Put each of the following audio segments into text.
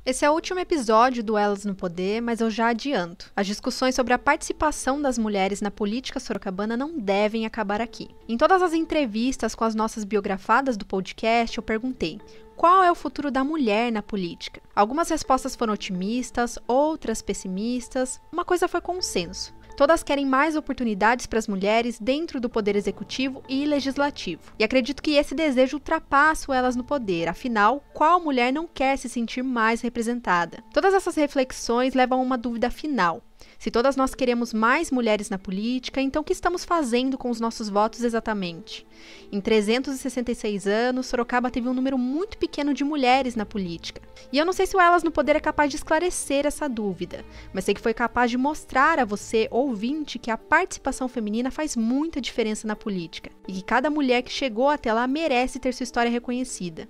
Esse é o último episódio do Elas no Poder, mas eu já adianto. As discussões sobre a participação das mulheres na política sorocabana não devem acabar aqui. Em todas as entrevistas com as nossas biografadas do podcast, eu perguntei: qual é o futuro da mulher na política? Algumas respostas foram otimistas, outras pessimistas. Uma coisa foi consenso: todas querem mais oportunidades para as mulheres dentro do poder executivo e legislativo. E acredito que esse desejo ultrapassa o Elas no Poder. Afinal, qual mulher não quer se sentir mais representada? Todas essas reflexões levam a uma dúvida final. Se todas nós queremos mais mulheres na política, então o que estamos fazendo com os nossos votos exatamente? Em 366 anos, Sorocaba teve um número muito pequeno de mulheres na política. E eu não sei se o Elas no Poder é capaz de esclarecer essa dúvida, mas sei que foi capaz de mostrar a você, ouvinte, que a participação feminina faz muita diferença na política e que cada mulher que chegou até lá merece ter sua história reconhecida.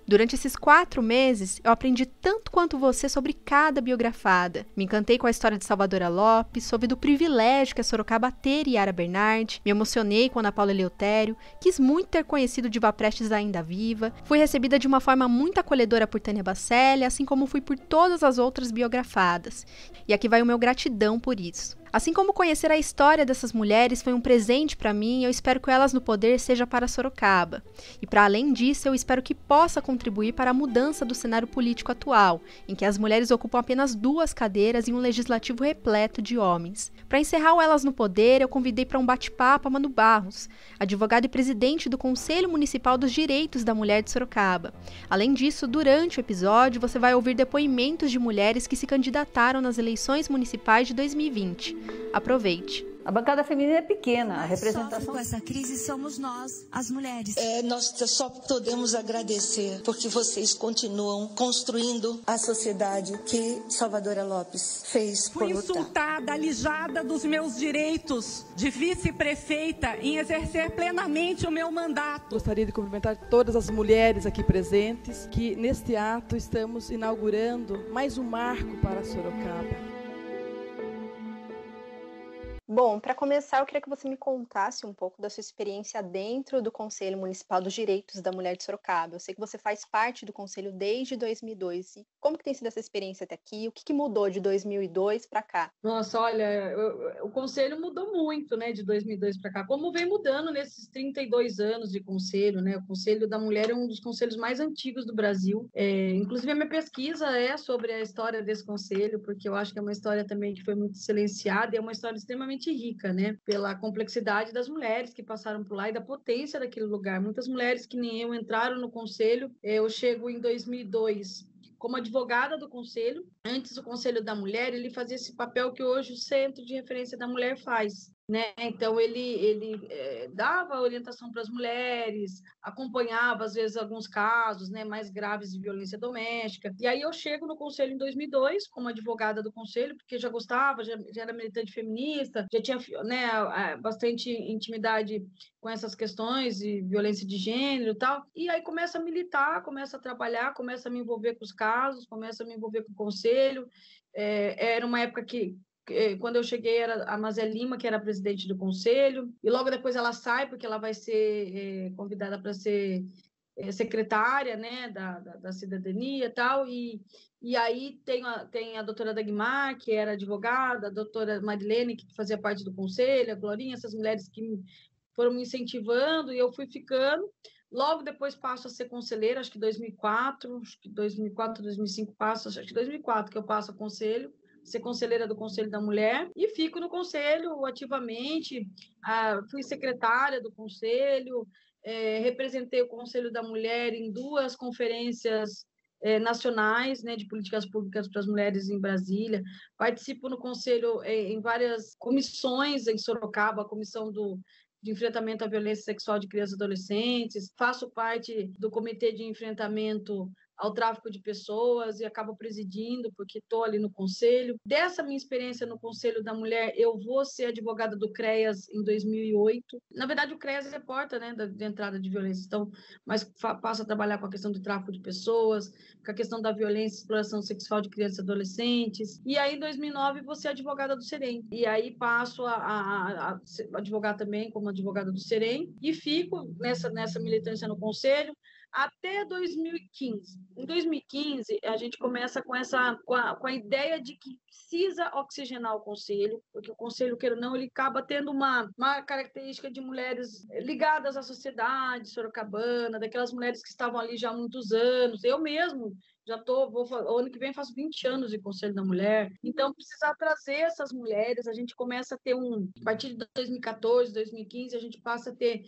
Durante esses 4 meses, eu aprendi tanto quanto você sobre cada biografada. Me encantei com a história de Salvadora Lopes, soube do privilégio que é Sorocaba ter Yara Bernardi, me emocionei com Ana Paula Eleutério, quis muito ter conhecido Diva Prestes ainda viva, fui recebida de uma forma muito acolhedora por Tânia Bacelli, assim como fui por todas as outras biografadas. E aqui vai o meu gratidão por isso. Assim como conhecer a história dessas mulheres foi um presente para mim, eu espero que o Elas no Poder seja para Sorocaba. E para além disso, eu espero que possa contribuir para a mudança do cenário político atual, em que as mulheres ocupam apenas 2 cadeiras em um legislativo repleto de homens. Para encerrar o Elas no Poder, eu convidei para um bate-papo a Manu Barros, advogada e presidente do Conselho Municipal dos Direitos da Mulher de Sorocaba. Além disso, durante o episódio, você vai ouvir depoimentos de mulheres que se candidataram nas eleições municipais de 2020. Aproveite. A bancada feminina é pequena, a representação... Com essa crise somos nós, as mulheres. Nós só podemos agradecer porque vocês continuam construindo a sociedade que Salvadora Lopes fez por lutar. Fui insultada, alijada dos meus direitos de vice-prefeita em exercer plenamente o meu mandato. Gostaria de cumprimentar todas as mulheres aqui presentes, que neste ato estamos inaugurando mais um marco para Sorocaba. Bom, para começar, eu queria que você me contasse um pouco da sua experiência dentro do Conselho Municipal dos Direitos da Mulher de Sorocaba. Eu sei que você faz parte do Conselho desde 2002. E como que tem sido essa experiência até aqui? O que mudou de 2002 para cá? Nossa, olha, o Conselho mudou muito, né, de 2002 para cá. Como vem mudando nesses 32 anos de Conselho, né? O Conselho da Mulher é um dos conselhos mais antigos do Brasil. Inclusive, a minha pesquisa é sobre a história desse Conselho, porque eu acho que é uma história também que foi muito silenciada e é uma história extremamente rica, né? Pela complexidade das mulheres que passaram por lá e da potência daquele lugar. Muitas mulheres que nem eu entraram no Conselho. Eu chego em 2002 como advogada do Conselho. Antes, o Conselho da Mulher, ele fazia esse papel que hoje o Centro de Referência da Mulher faz, né? Então, ele dava orientação para as mulheres, acompanhava, às vezes, alguns casos, né, mais graves de violência doméstica. E aí eu chego no Conselho em 2002, como advogada do Conselho, porque já gostava, já era militante feminista, já tinha, né, bastante intimidade com essas questões de violência de gênero e tal. E aí começa a militar, começa a trabalhar, começa a me envolver com os casos, começa a me envolver com o Conselho. Era uma época que, quando eu cheguei, era a Mazé Lima, que era a presidente do Conselho, e logo depois ela sai, porque ela vai ser convidada para ser secretária, né, da cidadania e tal, e aí tem a doutora Dagmar, que era advogada, a doutora Marilene, que fazia parte do Conselho, a Glorinha, essas mulheres que foram me incentivando, e eu fui ficando. Logo depois passo a ser conselheira, acho que 2004, 2005 passo, acho que 2004 que eu passo a conselho, ser conselheira do Conselho da Mulher, e fico no Conselho ativamente, fui secretária do Conselho, representei o Conselho da Mulher em 2 conferências nacionais, né, de políticas públicas para as mulheres em Brasília, participo no Conselho em várias comissões em Sorocaba, a comissão de enfrentamento à violência sexual de crianças e adolescentes, faço parte do comitê de enfrentamento ao tráfico de pessoas e acabo presidindo, porque estou ali no conselho. Dessa minha experiência no Conselho da Mulher, eu vou ser advogada do CREAS em 2008. Na verdade, o CREAS é porta, né, de entrada de violência, então, mas passo a trabalhar com a questão do tráfico de pessoas, com a questão da violência e exploração sexual de crianças e adolescentes. E aí, em 2009, vou ser advogada do SEREM. E aí passo a advogar também como advogada do SEREM e fico nessa militância no Conselho. até 2015. Em 2015, a gente começa com a ideia de que precisa oxigenar o conselho, porque o conselho, queira ou não, ele acaba tendo uma característica de mulheres ligadas à sociedade sorocabana, daquelas mulheres que estavam ali já há muitos anos. Eu mesmo o ano que vem faço 20 anos de Conselho da Mulher, então precisar trazer essas mulheres, a gente começa a ter a partir de 2014, 2015, a gente passa a ter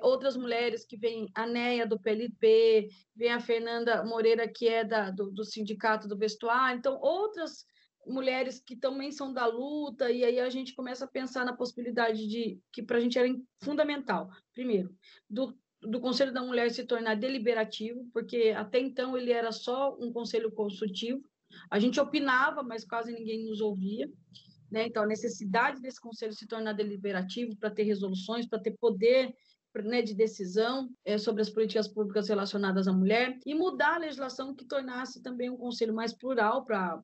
outras mulheres que vêm, a Neia do PLP, vem a Fernanda Moreira, que é do Sindicato do Vestuário, então outras mulheres que também são da luta, e aí a gente começa a pensar na possibilidade que para a gente era fundamental, primeiro, do Conselho da Mulher se tornar deliberativo, porque até então ele era só um conselho consultivo, a gente opinava, mas quase ninguém nos ouvia, né? Então, a necessidade desse conselho se tornar deliberativo para ter resoluções, para ter poder, né, de decisão sobre as políticas públicas relacionadas à mulher, e mudar a legislação que tornasse também um conselho mais plural para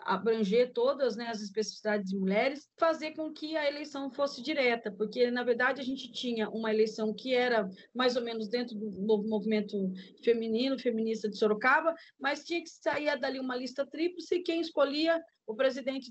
abranger todas, né, as especificidades de mulheres, fazer com que a eleição fosse direta, porque, na verdade, a gente tinha uma eleição que era mais ou menos dentro do novo movimento feminista de Sorocaba, mas tinha que sair dali uma lista tríplice e quem escolhia a presidente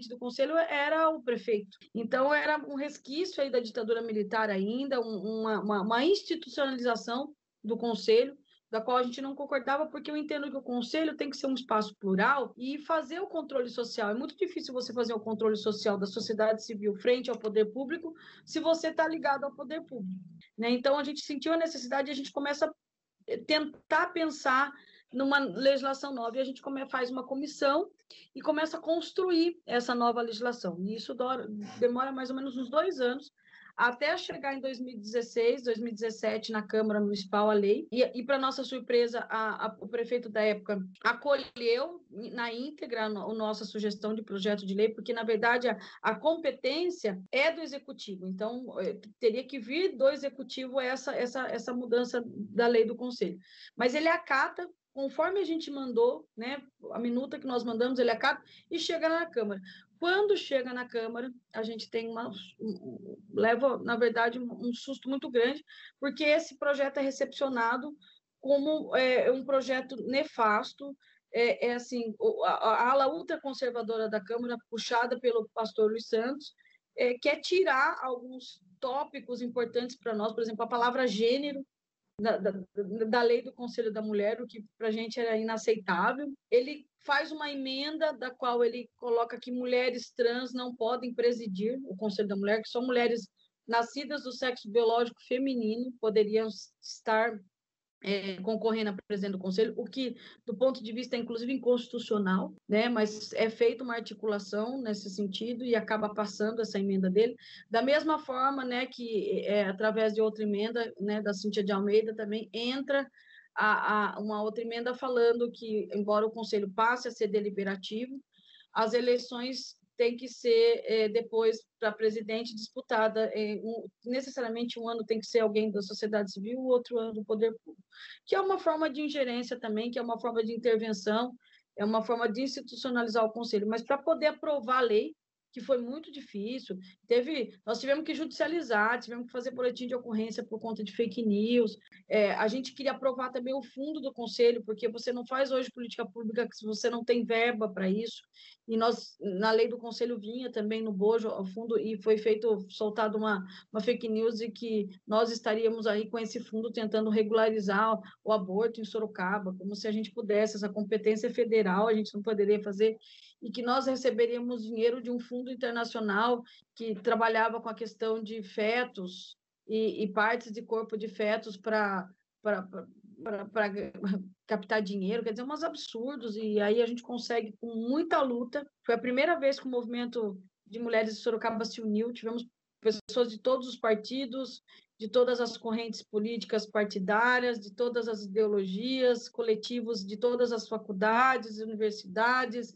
do conselho era o prefeito. Então, era um resquício aí da ditadura militar ainda, uma institucionalização do conselho, da qual a gente não concordava, porque eu entendo que o conselho tem que ser um espaço plural e fazer o controle social. É muito difícil você fazer o controle social da sociedade civil frente ao poder público se você está ligado ao poder público, né? Então, a gente sentiu a necessidade e a gente começa a tentar pensar numa legislação nova, e a gente faz uma comissão e começa a construir essa nova legislação. E isso demora mais ou menos uns 2 anos, até chegar em 2016, 2017, na Câmara Municipal a lei, e para nossa surpresa, o prefeito da época acolheu na íntegra a nossa sugestão de projeto de lei, porque, na verdade, a competência é do Executivo, então teria que vir do Executivo essa mudança da lei do Conselho. Mas ele acata, conforme a gente mandou, né, a minuta que nós mandamos, ele acata e chega na Câmara. Quando chega na Câmara, a gente tem leva, na verdade, um susto muito grande, porque esse projeto é recepcionado como um projeto nefasto, assim, a ala ultraconservadora da Câmara, puxada pelo pastor Luiz Santos, quer tirar alguns tópicos importantes para nós, por exemplo, a palavra gênero, da lei do Conselho da Mulher, o que para a gente era inaceitável. Ele faz uma emenda da qual ele coloca que mulheres trans não podem presidir o Conselho da Mulher, que só mulheres nascidas do sexo biológico feminino poderiam estar concorrendo a presidente do Conselho, o que, do ponto de vista, inclusive, inconstitucional, né? Mas é feita uma articulação nesse sentido e acaba passando essa emenda dele. Da mesma forma, né, que através de outra emenda, né, da Cíntia de Almeida, também entra uma outra emenda falando que, embora o Conselho passe a ser deliberativo, as eleições tem que ser depois para presidente disputada, necessariamente um ano tem que ser alguém da sociedade civil, o outro ano do poder público, que é uma forma de ingerência também, que é uma forma de intervenção, é uma forma de institucionalizar o conselho, mas para poder aprovar a lei, que foi muito difícil, nós tivemos que judicializar, tivemos que fazer boletim de ocorrência por conta de fake news, a gente queria aprovar também o fundo do conselho, porque você não faz hoje política pública se você não tem verba para isso, e nós, na lei do conselho vinha também no bojo ao fundo, e foi soltado uma fake news de que nós estaríamos aí com esse fundo tentando regularizar o aborto em Sorocaba, como se a gente pudesse, essa competência federal a gente não poderia fazer, e que nós receberíamos dinheiro de um fundo internacional que trabalhava com a questão de fetos e partes de corpo de fetos para captar dinheiro, quer dizer, uns absurdos, e aí a gente consegue, com muita luta, foi a primeira vez que o movimento de mulheres de Sorocaba se uniu, tivemos pessoas de todos os partidos, de todas as correntes políticas partidárias, de todas as ideologias, coletivos de todas as faculdades, universidades,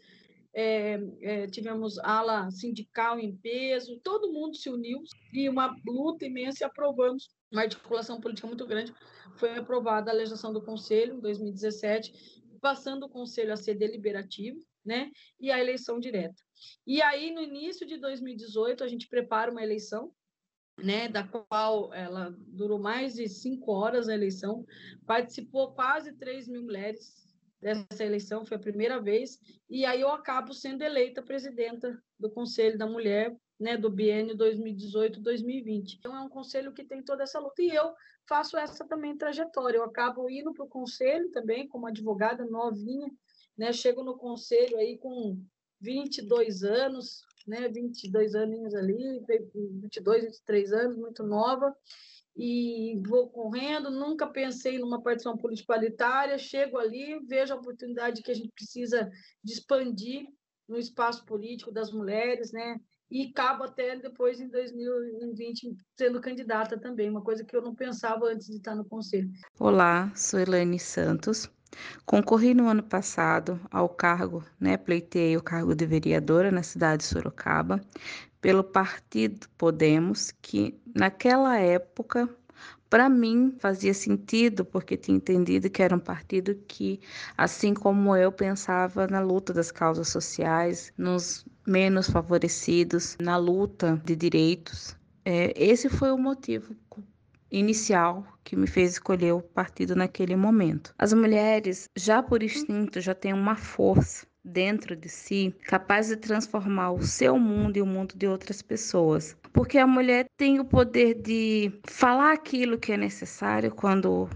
tivemos ala sindical em peso, todo mundo se uniu e uma luta imensa, e aprovamos uma articulação política muito grande. Foi aprovada a legislação do Conselho em 2017, passando o Conselho a ser deliberativo, né, e a eleição direta. E aí, no início de 2018, a gente prepara uma eleição, né, da qual ela durou mais de 5 horas a eleição, participou quase 3 mil mulheres dessa eleição, foi a primeira vez, e aí eu acabo sendo eleita presidenta do Conselho da Mulher, né, do biênio 2018-2020. Então, é um conselho que tem toda essa luta, e eu faço essa também trajetória, eu acabo indo para o conselho também, como advogada novinha, né, chego no conselho aí com 22 anos, né, 22 aninhos ali, 22, 23 anos, muito nova, e vou correndo, nunca pensei numa participação político-partidária, chego ali, vejo a oportunidade que a gente precisa de expandir no espaço político das mulheres, né, e acabo até depois, em 2020, sendo candidata também, uma coisa que eu não pensava antes de estar no conselho. Olá, sou Elaine Santos. Concorri no ano passado ao cargo, pleitei o cargo de vereadora na cidade de Sorocaba, pelo partido Podemos, que naquela época, para mim, fazia sentido, porque tinha entendido que era um partido que, assim como eu, pensava na luta das causas sociais, nos menos favorecidos, na luta de direitos. Esse foi o motivo inicial que me fez escolher o partido naquele momento. As mulheres, já por instinto, já têm uma força dentro de si capaz de transformar o seu mundo e o mundo de outras pessoas. Porque a mulher tem o poder de falar aquilo que é necessário quando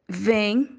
vem,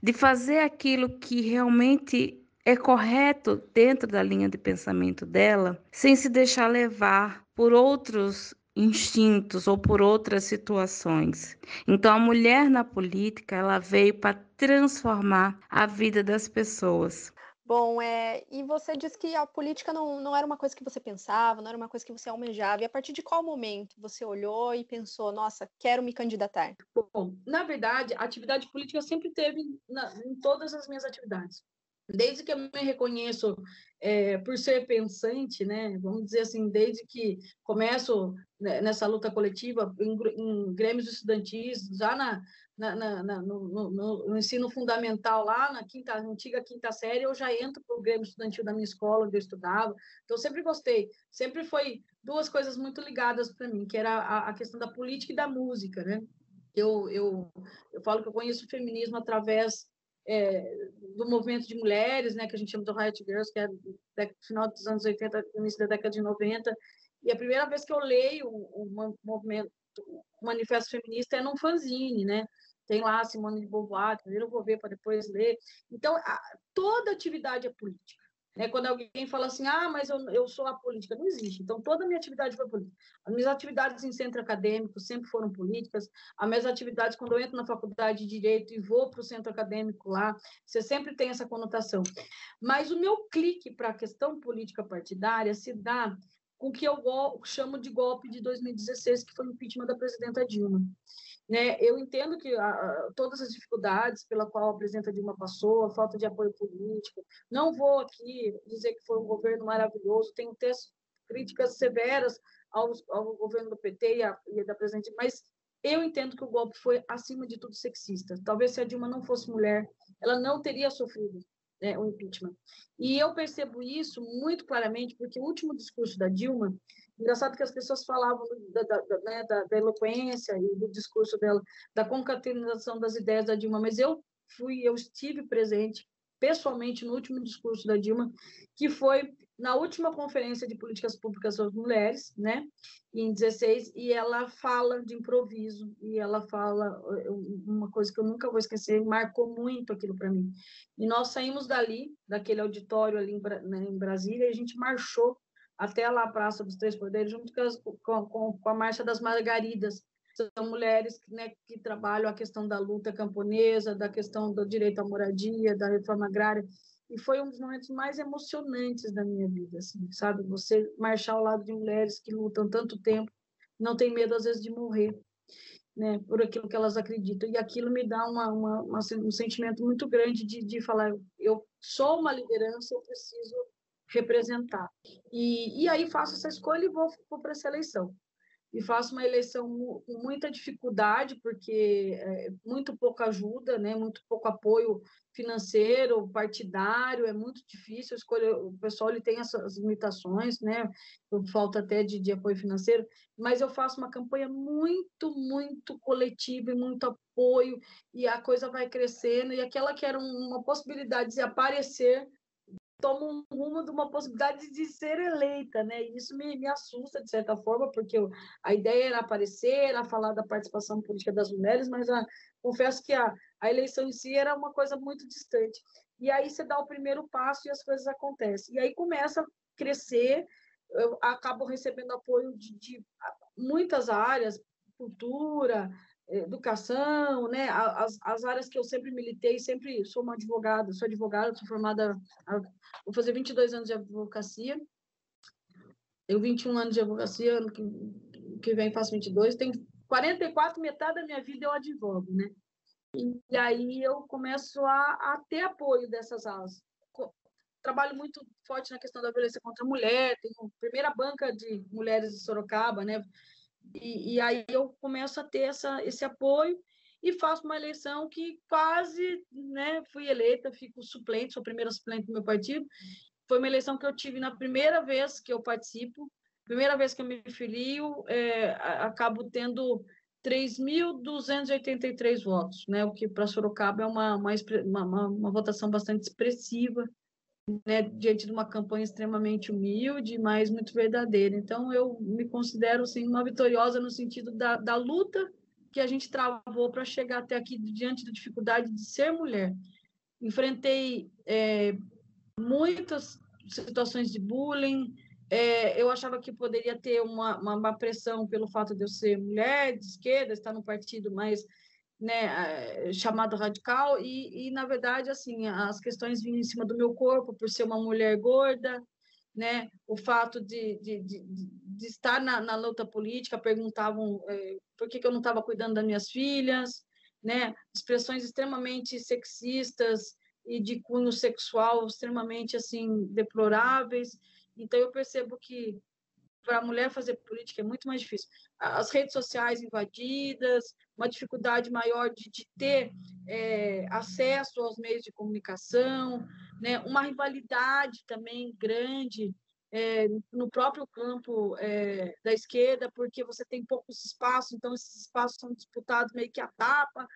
de fazer aquilo que realmente é correto dentro da linha de pensamento dela, sem se deixar levar por outros instintos ou por outras situações. Então, a mulher na política, ela veio para transformar a vida das pessoas. Bom, e você disse que a política não era uma coisa que você pensava, não era uma coisa que você almejava. E a partir de qual momento você olhou e pensou, nossa, quero me candidatar? Bom, na verdade, a atividade política sempre teve em todas as minhas atividades. Desde que eu me reconheço por ser pensante, né? Vamos dizer assim, desde que começo nessa luta coletiva em grêmios estudantis, já no ensino fundamental, lá na antiga quinta série, eu já entro para o grêmio estudantil da minha escola, onde eu estudava. Então, eu sempre gostei. Sempre foi duas coisas muito ligadas para mim, que era a questão da política e da música, né? Eu falo que eu conheço o feminismo através do movimento de mulheres, né, que a gente chama de Riot Girls, que é do final dos anos 80, início da década de 90, e a primeira vez que eu leio um movimento, um manifesto feminista é num fanzine, né, tem lá a Simone de Beauvoir, primeiro eu vou ver para depois ler. Então, toda atividade é política. Quando alguém fala assim, mas eu sou apolítica, não existe. Então, toda a minha atividade foi política. As minhas atividades em centro acadêmico sempre foram políticas. As minhas atividades, quando eu entro na faculdade de Direito e vou para o centro acadêmico lá, você sempre tem essa conotação. Mas o meu clique para a questão política partidária se dá com o que eu chamo de golpe de 2016, que foi o impeachment da presidenta Dilma. Eu entendo que todas as dificuldades pela qual a presidenta Dilma passou, a falta de apoio político, não vou aqui dizer que foi um governo maravilhoso, tenho críticas severas ao governo do PT e da presidente, mas eu entendo que o golpe foi, acima de tudo, sexista. Talvez se a Dilma não fosse mulher, ela não teria sofrido o impeachment. E eu percebo isso muito claramente, porque o último discurso da Dilma, engraçado que as pessoas falavam da eloquência e do discurso dela, da concatenação das ideias da Dilma, mas eu estive presente pessoalmente no último discurso da Dilma, que foi na última conferência de políticas públicas das mulheres, né, em 16, e ela fala de improviso, e ela fala uma coisa que eu nunca vou esquecer, marcou muito aquilo para mim. E nós saímos daquele auditório ali em Brasília, e a gente marchou até lá a Praça dos Três Poderes, junto com a Marcha das Margaridas. São mulheres que trabalham a questão da luta camponesa, da questão do direito à moradia, da reforma agrária, e foi um dos momentos mais emocionantes da minha vida, assim, sabe? Você marchar ao lado de mulheres que lutam tanto tempo, não tem medo, às vezes, de morrer, né, por aquilo que elas acreditam, e aquilo me dá um sentimento muito grande de falar, eu sou uma liderança, eu preciso representar. E aí faço essa escolha e vou para essa eleição. e faço uma eleição com muita dificuldade, porque muito pouca ajuda, né? Muito pouco apoio financeiro, partidário, é muito difícil escolher. O pessoal ele tem essas limitações, né? Falta até de apoio financeiro, mas eu faço uma campanha muito, muito coletiva e muito apoio, e a coisa vai crescendo, e aquela que era uma possibilidade de aparecer toma um rumo de uma possibilidade de ser eleita, né? E isso me assusta, de certa forma, porque a ideia era aparecer, era falar da participação política das mulheres, mas confesso que a eleição em si era uma coisa muito distante. E aí você dá o primeiro passo e as coisas acontecem. E aí começa a crescer, eu acabo recebendo apoio de muitas áreas, cultura, educação, né? As áreas que eu sempre militei, sempre sou uma advogada, sou formada, vou fazer 22 anos de advocacia, eu 21 anos de advocacia, ano que vem faço 22, tenho 44, metade da minha vida eu advogo, né? E aí eu começo a ter apoio dessas alas. Trabalho muito forte na questão da violência contra a mulher, tenho a primeira banca de mulheres de Sorocaba, né? E aí eu começo a ter esse apoio e faço uma eleição que quase, né, fui eleita, fico suplente, sou a primeira suplente do meu partido. Foi uma eleição que eu tive na primeira vez que eu participo, primeira vez que eu me filio, acabo tendo 3.283 votos, né, o que para Sorocaba é uma votação bastante expressiva, né, diante de uma campanha extremamente humilde, mas muito verdadeira. Então, eu me considero assim, uma vitoriosa no sentido da luta que a gente travou para chegar até aqui diante da dificuldade de ser mulher. Enfrentei muitas situações de bullying, eu achava que poderia ter uma pressão pelo fato de eu ser mulher, de esquerda, estar no partido mais, né, chamado radical, e na verdade, assim, as questões vinham em cima do meu corpo, por ser uma mulher gorda, né, o fato de estar na luta política, perguntavam por que eu não estava cuidando das minhas filhas, né, expressões extremamente sexistas e de cunho sexual extremamente, assim, deploráveis. Então, eu percebo que para a mulher fazer política é muito mais difícil. As redes sociais invadidas, uma dificuldade maior de ter acesso aos meios de comunicação, né? Uma rivalidade também grande no próprio campo da esquerda, porque você tem poucos espaços, então esses espaços são disputados meio que a tapa.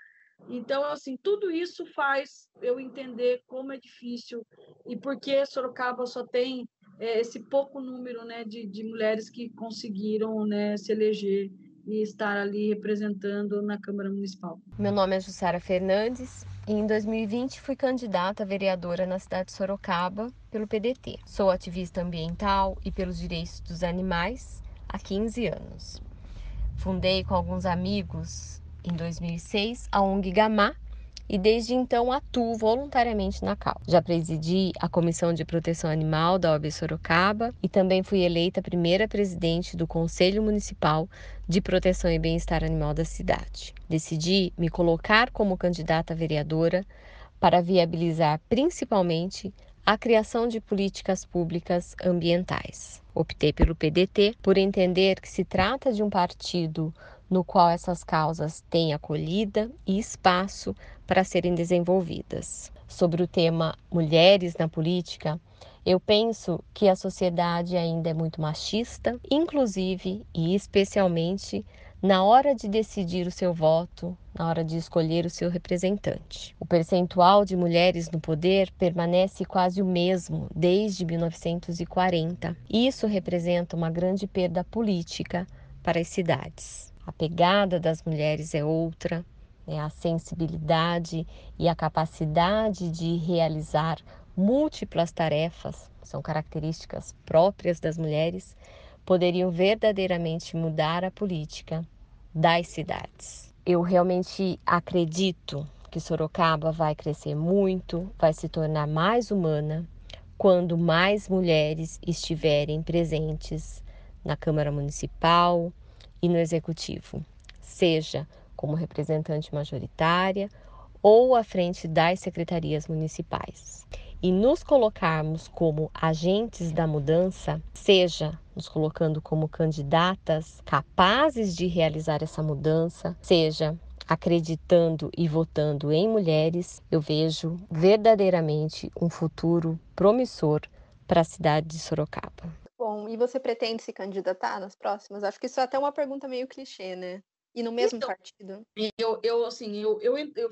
Então, assim, tudo isso faz eu entender como é difícil e por que Sorocaba só tem esse pouco número, né, de mulheres que conseguiram, né, se eleger e estar ali representando na Câmara Municipal. Meu nome é Jussara Fernandes e em 2020 fui candidata a vereadora na cidade de Sorocaba pelo PDT. Sou ativista ambiental e pelos direitos dos animais há 15 anos. Fundei com alguns amigos em 2006 a ONG Gamá e desde então atuo voluntariamente na causa. Já presidi a Comissão de Proteção Animal da OAB Sorocaba e também fui eleita a primeira presidente do Conselho Municipal de Proteção e Bem-Estar Animal da cidade. Decidi me colocar como candidata a vereadora para viabilizar principalmente a criação de políticas públicas ambientais. Optei pelo PDT por entender que se trata de um partido no qual essas causas têm acolhida e espaço para serem desenvolvidas. Sobre o tema mulheres na política, eu penso que a sociedade ainda é muito machista, inclusive e especialmente na hora de decidir o seu voto, na hora de escolher o seu representante. O percentual de mulheres no poder permanece quase o mesmo desde 1940. Isso representa uma grande perda política para as cidades. A pegada das mulheres é outra, a sensibilidade e a capacidade de realizar múltiplas tarefas, são características próprias das mulheres, poderiam verdadeiramente mudar a política das cidades. Eu realmente acredito que Sorocaba vai crescer muito, vai se tornar mais humana quando mais mulheres estiverem presentes na Câmara Municipal e no Executivo, seja como representante majoritária ou à frente das secretarias municipais. e nos colocarmos como agentes da mudança, seja nos colocando como candidatas capazes de realizar essa mudança, seja acreditando e votando em mulheres, eu vejo verdadeiramente um futuro promissor para a cidade de Sorocaba. Bom, e você pretende se candidatar nas próximas? Acho que isso é até uma pergunta meio clichê, né? E no mesmo partido?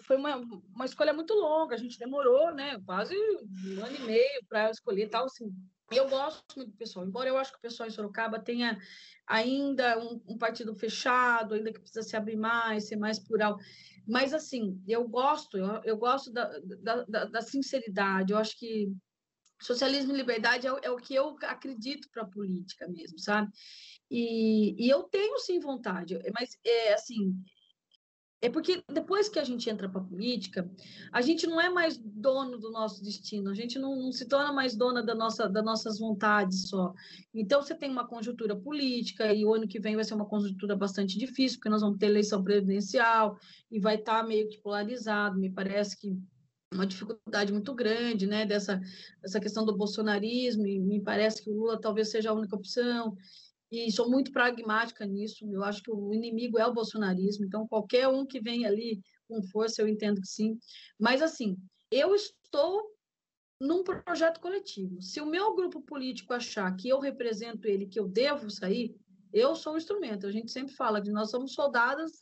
Foi uma escolha muito longa, a gente demorou, né, quase 1 ano e meio para escolher tal, assim. Eu gosto muito do PSOL, embora eu acho que o PSOL em Sorocaba tenha ainda um partido fechado, ainda que precisa se abrir mais, ser mais plural. Mas, assim, eu gosto da sinceridade, eu acho que socialismo e liberdade é o que eu acredito para a política mesmo, sabe? E eu tenho, sim, vontade, mas, assim, é porque depois que a gente entra para a política, a gente não é mais dono do nosso destino, a gente não se torna mais dona das nossas vontades só. Então, você tem uma conjuntura política, e o ano que vem vai ser uma conjuntura bastante difícil, porque nós vamos ter eleição presidencial, e vai estar meio que polarizado, me parece que uma dificuldade muito grande, né, dessa questão do bolsonarismo, e me parece que o Lula talvez seja a única opção, e sou muito pragmática nisso, eu acho que o inimigo é o bolsonarismo, então qualquer um que vem ali com força, eu entendo que sim, mas assim, eu estou num projeto coletivo, se o meu grupo político achar que eu represento ele, que eu devo sair, eu sou um instrumento, a gente sempre fala que nós somos soldadas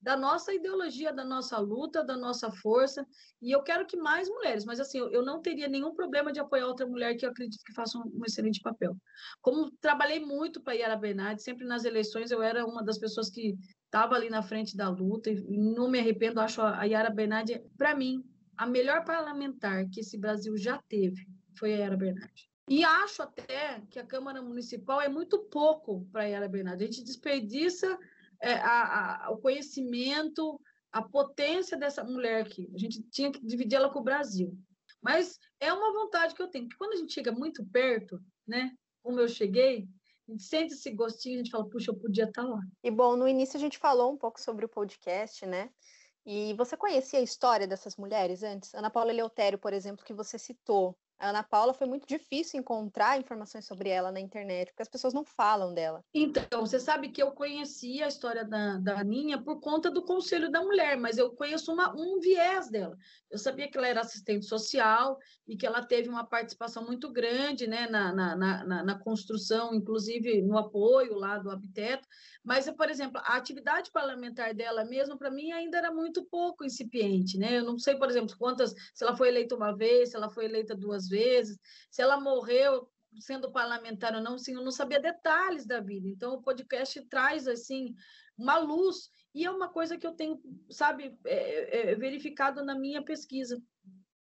da nossa ideologia, da nossa luta, da nossa força, e eu quero que mais mulheres, mas assim, eu não teria nenhum problema de apoiar outra mulher que eu acredito que faça um excelente papel. Como trabalhei muito para a Yara Bernardi, sempre nas eleições eu era uma das pessoas que estava ali na frente da luta, e não me arrependo, acho a Yara Bernardi, para mim, a melhor parlamentar que esse Brasil já teve foi a Yara Bernardi. E acho até que a Câmara Municipal é muito pouco para a Yara Bernardi. A gente desperdiça o conhecimento, a potência dessa mulher aqui. A gente tinha que dividir ela com o Brasil. Mas é uma vontade que eu tenho, porque quando a gente chega muito perto, né, como eu cheguei, a gente sente esse gostinho, a gente fala, puxa, eu podia estar lá. E, bom, no início a gente falou um pouco sobre o podcast, né? E você conhecia a história dessas mulheres antes? Ana Paula Eleutério, por exemplo, que você citou. A Ana Paula, foi muito difícil encontrar informações sobre ela na internet, porque as pessoas não falam dela. Então, você sabe que eu conhecia a história da Aninha por conta do Conselho da Mulher, mas eu conheço um viés dela. Eu sabia que ela era assistente social e que ela teve uma participação muito grande, né, na construção, inclusive no apoio lá do Habiteto, mas, por exemplo, a atividade parlamentar dela mesmo, para mim, ainda era muito pouco incipiente, né? Eu não sei, por exemplo, se ela foi eleita uma vez, se ela foi eleita 2 vezes, se ela morreu sendo parlamentar ou não, assim, eu não sabia detalhes da vida. Então, o podcast traz, assim, uma luz, e é uma coisa que eu tenho, sabe, verificado na minha pesquisa.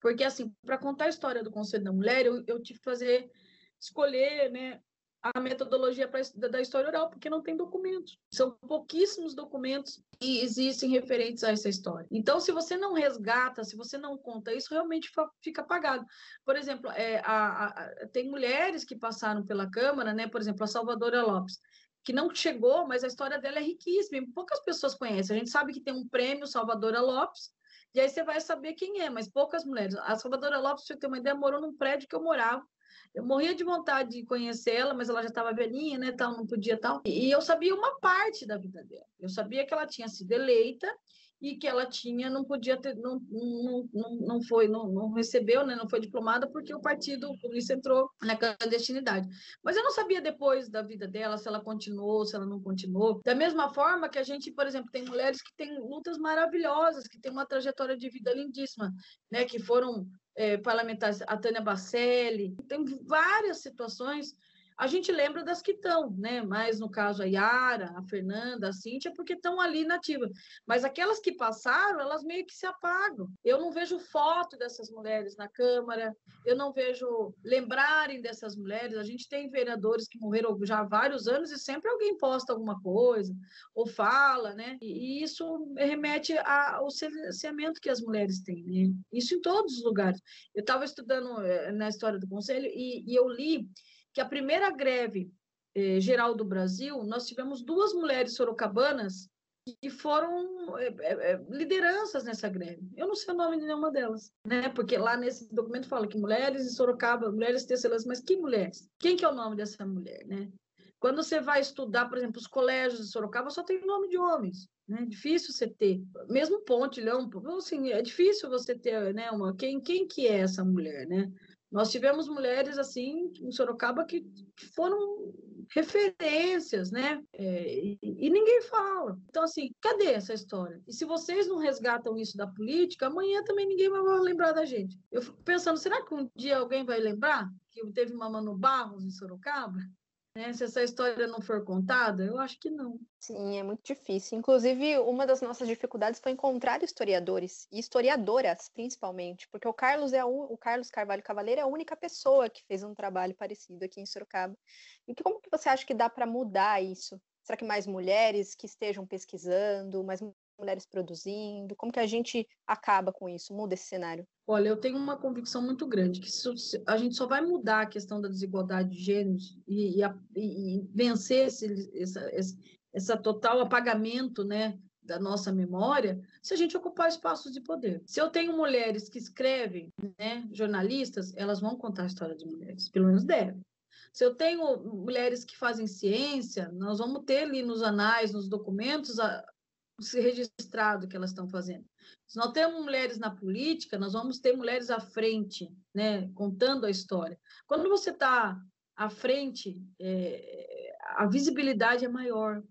Porque, assim, para contar a história do Conselho da Mulher, eu tive que escolher, né, a metodologia da história oral, porque não tem documentos. São pouquíssimos documentos que existem referentes a essa história. Então, se você não resgata, se você não conta isso, realmente fica apagado. Por exemplo, tem mulheres que passaram pela Câmara, né? Por exemplo, a Salvadora Lopes, que não chegou, mas a história dela é riquíssima, e poucas pessoas conhecem. A gente sabe que tem um prêmio Salvadora Lopes, e aí você vai saber quem é, mas poucas mulheres. A Salvadora Lopes, pra você ter uma ideia, morou num prédio que eu morava. Eu morria de vontade de conhecê-la, mas ela já estava velhinha, né, tal, não podia tal. E eu sabia uma parte da vida dela. Eu sabia que ela tinha sido eleita e que ela não podia ter, não recebeu, né, não foi diplomada porque o partido comunista entrou na clandestinidade. Mas eu não sabia depois da vida dela se ela continuou, se ela não continuou. Da mesma forma que a gente, por exemplo, tem mulheres que têm lutas maravilhosas, que têm uma trajetória de vida lindíssima, né, que foram parlamentares, a Tânia Bacelli, tem várias situações. A gente lembra das que estão, né? Mas no caso a Yara, a Fernanda, a Cíntia, porque estão ali nativa. Mas aquelas que passaram, elas meio que se apagam. Eu não vejo foto dessas mulheres na Câmara, eu não vejo lembrarem dessas mulheres. A gente tem vereadores que morreram já há vários anos e sempre alguém posta alguma coisa ou fala, né? E isso remete ao silenciamento que as mulheres têm, né? Isso em todos os lugares. Eu estava estudando na história do Conselho e eu li que a primeira greve geral do Brasil, nós tivemos 2 mulheres sorocabanas que foram lideranças nessa greve. Eu não sei o nome de nenhuma delas, né? Porque lá nesse documento fala que mulheres em Sorocaba, mulheres tecelãs, mas que mulheres? Quem que é o nome dessa mulher, né? Quando você vai estudar, por exemplo, os colégios de Sorocaba, só tem nome de homens, né? Difícil você ter. Mesmo Pontilhão, assim, é difícil você ter, né? Quem que é essa mulher, né? Nós tivemos mulheres, assim, em Sorocaba que foram referências, né? E ninguém fala. Então, assim, cadê essa história? E se vocês não resgatam isso da política, amanhã também ninguém vai lembrar da gente. Eu fico pensando, será que um dia alguém vai lembrar que teve uma Manu Barros em Sorocaba? Né? Se essa história não for contada, eu acho que não. Sim, é muito difícil. Inclusive, uma das nossas dificuldades foi encontrar historiadores e historiadoras, principalmente, porque o Carlos Carvalho Cavaleiro é a única pessoa que fez um trabalho parecido aqui em Sorocaba. E como que você acha que dá para mudar isso? Será que mais mulheres que estejam pesquisando, mais mulheres produzindo? Como que a gente acaba com isso, muda esse cenário? Olha, eu tenho uma convicção muito grande que a gente só vai mudar a questão da desigualdade de gêneros e vencer essa total apagamento, né, da nossa memória, se a gente ocupar espaços de poder. Se eu tenho mulheres que escrevem, né, jornalistas, elas vão contar a história de mulheres, pelo menos devem. Se eu tenho mulheres que fazem ciência, nós vamos ter ali nos anais, nos documentos, se registrado que elas estão fazendo. Se nós temos mulheres na política, nós vamos ter mulheres à frente, né, contando a história. Quando você está à frente, a visibilidade é maior.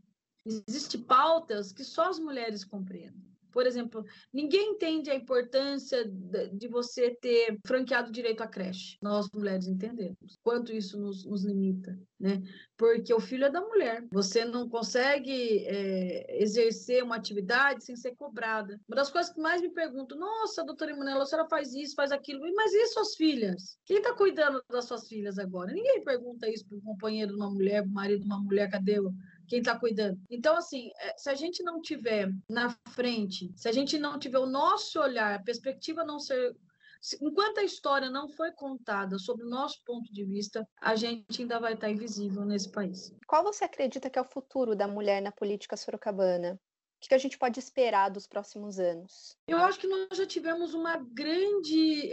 Existem pautas que só as mulheres compreendem. Por exemplo, ninguém entende a importância de você ter franqueado direito à creche. Nós, mulheres, entendemos quanto isso nos limita, né? Porque o filho é da mulher. Você não consegue exercer uma atividade sem ser cobrada. Uma das coisas que mais me pergunto, nossa, doutora Imanela, a senhora faz isso, faz aquilo, mas e suas filhas? Quem está cuidando das suas filhas agora? Ninguém pergunta isso para o companheiro de uma mulher, para o marido de uma mulher, cadê quem está cuidando? Então, assim, se a gente não tiver na frente, se a gente não tiver o nosso olhar, a perspectiva não ser... Enquanto a história não foi contada sob o nosso ponto de vista, a gente ainda vai estar invisível nesse país. Qual você acredita que é o futuro da mulher na política sorocabana? O que a gente pode esperar dos próximos anos? Eu acho que nós já tivemos uma grande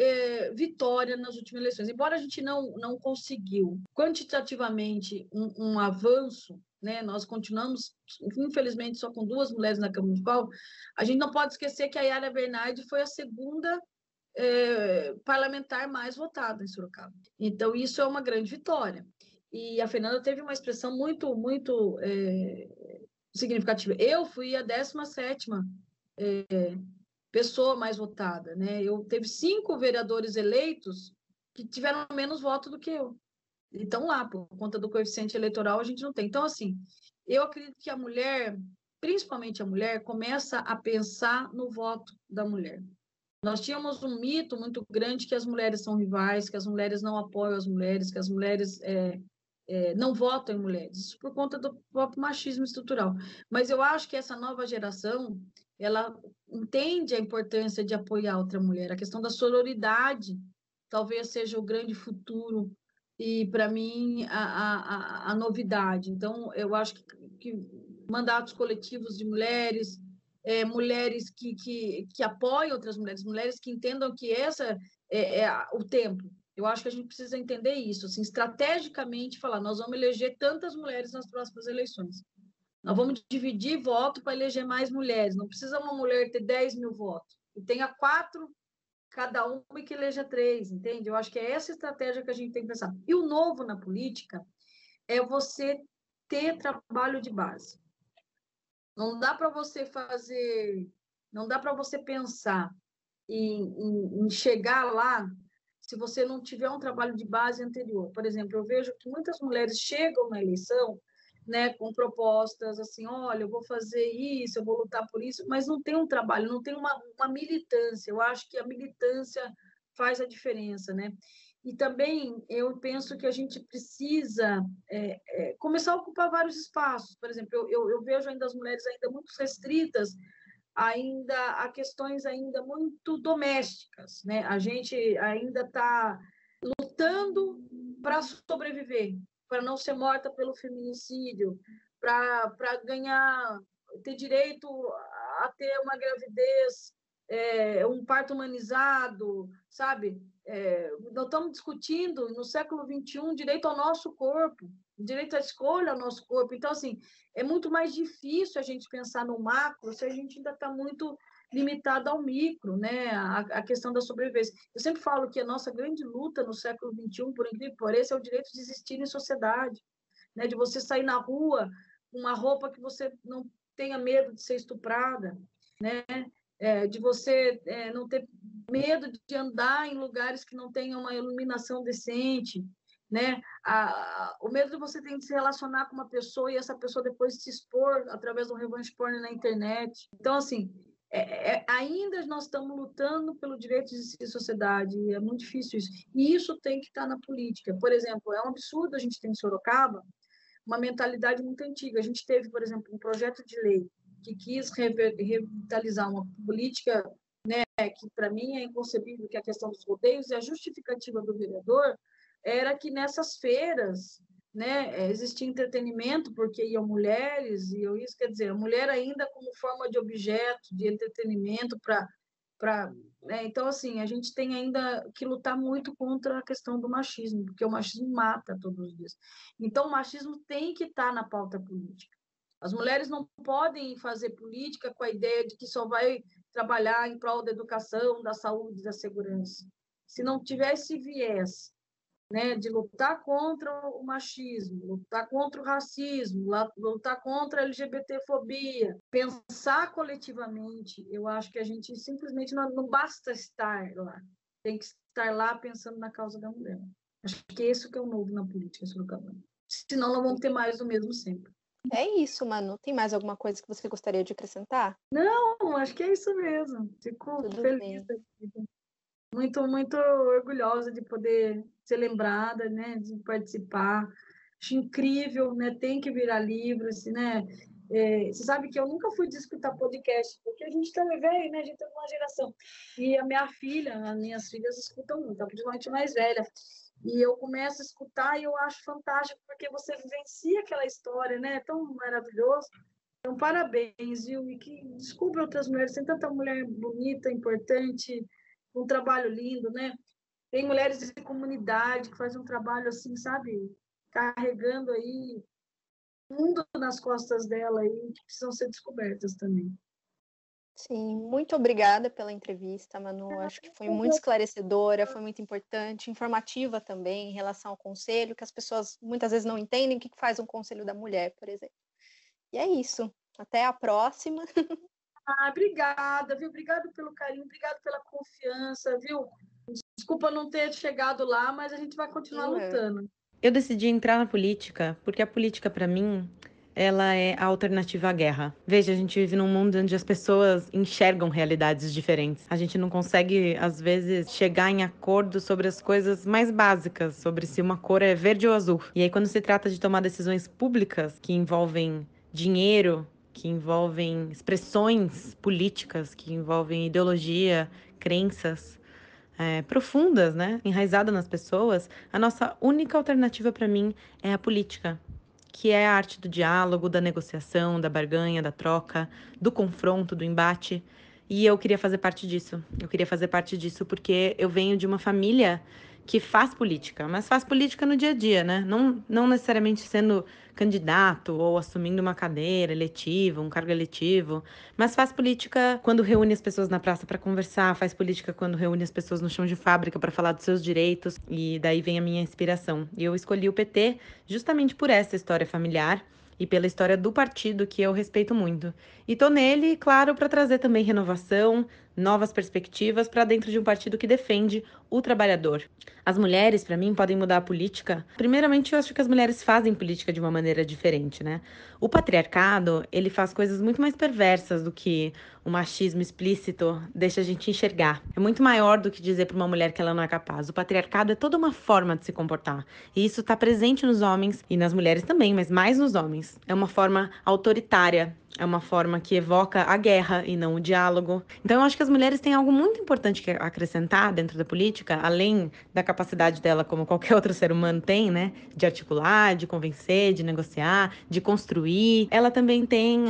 vitória nas últimas eleições. Embora a gente não conseguiu quantitativamente um avanço, né? Nós continuamos, infelizmente, só com 2 mulheres na Câmara Municipal. A gente não pode esquecer que a Yara Bernardi foi a segunda parlamentar mais votada em Sorocaba. Então, isso é uma grande vitória. E a Fernanda teve uma expressão muito, muito significativa. Eu fui a 17ª pessoa mais votada, né? Teve 5 vereadores eleitos que tiveram menos voto do que eu. Então, lá, por conta do coeficiente eleitoral, a gente não tem. Então, assim, eu acredito que a mulher, principalmente a mulher, começa a pensar no voto da mulher. Nós tínhamos um mito muito grande que as mulheres são rivais, que as mulheres não apoiam as mulheres, que as mulheres não votam em mulheres. Isso por conta do próprio machismo estrutural. Mas eu acho que essa nova geração, ela entende a importância de apoiar outra mulher. A questão da sororidade talvez seja o grande futuro e, para mim, a novidade. Então, eu acho que mandatos coletivos de mulheres, mulheres que apoiam outras mulheres, mulheres que entendam que essa é o tempo. Eu acho que a gente precisa entender isso, assim, estrategicamente falar, nós vamos eleger tantas mulheres nas próximas eleições. Nós vamos dividir voto para eleger mais mulheres. Não precisa uma mulher ter 10 mil votos. E tenha 4 cada uma e que eleja 3, entende? Eu acho que é essa estratégia que a gente tem que pensar. E o novo na política é você ter trabalho de base. Não dá para você pensar em chegar lá se você não tiver um trabalho de base anterior. Por exemplo, eu vejo que muitas mulheres chegam na eleição, né, com propostas assim, olha, eu vou fazer isso, eu vou lutar por isso, mas não tem um trabalho, não tem uma militância. Eu acho que a militância faz a diferença, né? E também eu penso que a gente precisa começar a ocupar vários espaços. Por exemplo, eu vejo ainda as mulheres ainda muito restritas ainda a questões ainda muito domésticas, né? A gente ainda está lutando para sobreviver, para não ser morta pelo feminicídio, para ganhar ter direito a ter uma gravidez, um parto humanizado, sabe? Nós estamos discutindo, no século XXI, direito ao nosso corpo, direito à escolha ao nosso corpo. Então, assim, é muito mais difícil a gente pensar no macro se a gente ainda está muito limitado ao micro, né? A questão da sobrevivência. Eu sempre falo que a nossa grande luta no século XXI, por incrível que pareça, é o direito de existir em sociedade, né? De você sair na rua com uma roupa que você não tenha medo de ser estuprada, né? De você não ter medo de andar em lugares que não tenham uma iluminação decente, né? O medo de você ter de se relacionar com uma pessoa e essa pessoa depois se expor através do revenge porn na internet. Então, assim, ainda nós estamos lutando pelo direito de existir em sociedade, é muito difícil isso. E isso tem que estar na política. Por exemplo, é um absurdo a gente ter em Sorocaba uma mentalidade muito antiga. A gente teve, por exemplo, um projeto de lei que quis revitalizar uma política, né, que para mim é inconcebível, que é a questão dos rodeios, e a justificativa do vereador era que nessas feiras, né, existia entretenimento, porque iam mulheres, e isso quer dizer, a mulher ainda como forma de objeto, de entretenimento né? Então, assim, a gente tem ainda que lutar muito contra a questão do machismo, porque o machismo mata todos os dias. Então, o machismo tem que estar na pauta política. As mulheres não podem fazer política com a ideia de que só vai trabalhar em prol da educação, da saúde, da segurança. Se não tiver esse viés, né, de lutar contra o machismo, lutar contra o racismo, lutar contra a LGBTfobia, pensar coletivamente, eu acho que a gente simplesmente não basta estar lá, tem que estar lá pensando na causa da mulher. Acho que esse que é o novo na política sorocabana. Senão nós vamos ter mais do mesmo sempre. É isso, Manu. Tem mais alguma coisa que você gostaria de acrescentar? Não, acho que é isso mesmo. Fico feliz. Muito, muito orgulhosa de poder ser lembrada, né, de participar. Acho incrível, né, tem que virar livro, assim, né? Você sabe que eu nunca fui de escutar podcast, porque a gente está velho, né, a gente está uma geração. E a minha filha, as minhas filhas escutam muito, principalmente mais velha. E eu começo a escutar e eu acho fantástico, porque você vivencia aquela história, né? É tão maravilhoso. Então, parabéns, viu? E que descubra outras mulheres. Tem tanta mulher bonita, importante, um trabalho lindo, né? Tem mulheres de comunidade que fazem um trabalho assim, sabe? Carregando aí o mundo nas costas dela aí, que precisam ser descobertas também. Sim, muito obrigada pela entrevista, Manu. Acho que foi muito esclarecedora, foi muito importante, informativa também em relação ao conselho, que as pessoas muitas vezes não entendem o que faz um conselho da mulher, por exemplo. E é isso. Até a próxima. Obrigada, viu? Obrigado pelo carinho, obrigado pela confiança, viu? Desculpa não ter chegado lá, mas a gente vai continuar lutando. Eu decidi entrar na política porque a política, para mim, ela é a alternativa à guerra. Veja, a gente vive num mundo onde as pessoas enxergam realidades diferentes. A gente não consegue, às vezes, chegar em acordo sobre as coisas mais básicas, sobre se uma cor é verde ou azul. E aí, quando se trata de tomar decisões públicas que envolvem dinheiro, que envolvem expressões políticas, que envolvem ideologia, crenças profundas, né, enraizadas nas pessoas, a nossa única alternativa para mim é a política, que é a arte do diálogo, da negociação, da barganha, da troca, do confronto, do embate. E eu queria fazer parte disso. Eu queria fazer parte disso porque eu venho de uma família que faz política, mas faz política no dia a dia, né? Não necessariamente sendo candidato ou assumindo uma cadeira eletiva, um cargo eletivo, mas faz política quando reúne as pessoas na praça para conversar, faz política quando reúne as pessoas no chão de fábrica para falar dos seus direitos, e daí vem a minha inspiração. E eu escolhi o PT justamente por essa história familiar e pela história do partido, que eu respeito muito. E tô nele, claro, para trazer também renovação, novas perspectivas para dentro de um partido que defende o trabalhador. As mulheres, para mim, podem mudar a política. Primeiramente, eu acho que as mulheres fazem política de uma maneira diferente, né? O patriarcado, ele faz coisas muito mais perversas do que o machismo explícito deixa a gente enxergar. É muito maior do que dizer para uma mulher que ela não é capaz. O patriarcado é toda uma forma de se comportar. E isso está presente nos homens e nas mulheres também, mas mais nos homens. É uma forma autoritária é uma forma que evoca a guerra e não o diálogo. Então eu acho que as mulheres têm algo muito importante que acrescentar dentro da política, além da capacidade dela, como qualquer outro ser humano tem, né, de articular, de convencer, de negociar, de construir. Ela também tem,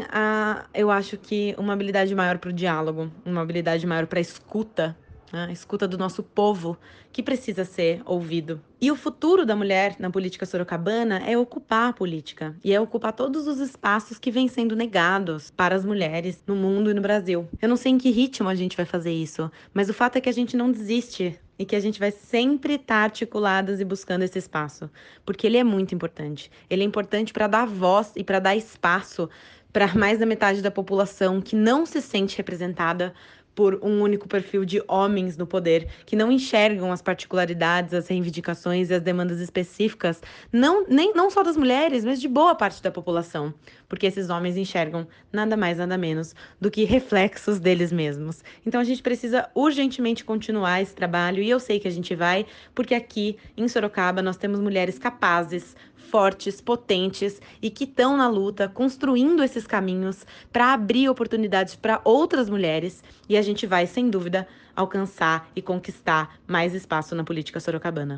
eu acho que, uma habilidade maior para o diálogo, uma habilidade maior para a escuta, a escuta do nosso povo, que precisa ser ouvido. E o futuro da mulher na política sorocabana é ocupar a política, e é ocupar todos os espaços que vêm sendo negados para as mulheres no mundo e no Brasil. Eu não sei em que ritmo a gente vai fazer isso, mas o fato é que a gente não desiste e que a gente vai sempre estar articuladas e buscando esse espaço, porque ele é muito importante. Ele é importante para dar voz e para dar espaço para mais da metade da população que não se sente representada por um único perfil de homens no poder, que não enxergam as particularidades, as reivindicações e as demandas específicas, não só das mulheres, mas de boa parte da população, porque esses homens enxergam nada mais, nada menos do que reflexos deles mesmos. Então a gente precisa urgentemente continuar esse trabalho, e eu sei que a gente vai, porque aqui em Sorocaba nós temos mulheres capazes, fortes, potentes e que estão na luta, construindo esses caminhos para abrir oportunidades para outras mulheres, e a gente vai, sem dúvida, alcançar e conquistar mais espaço na política sorocabana.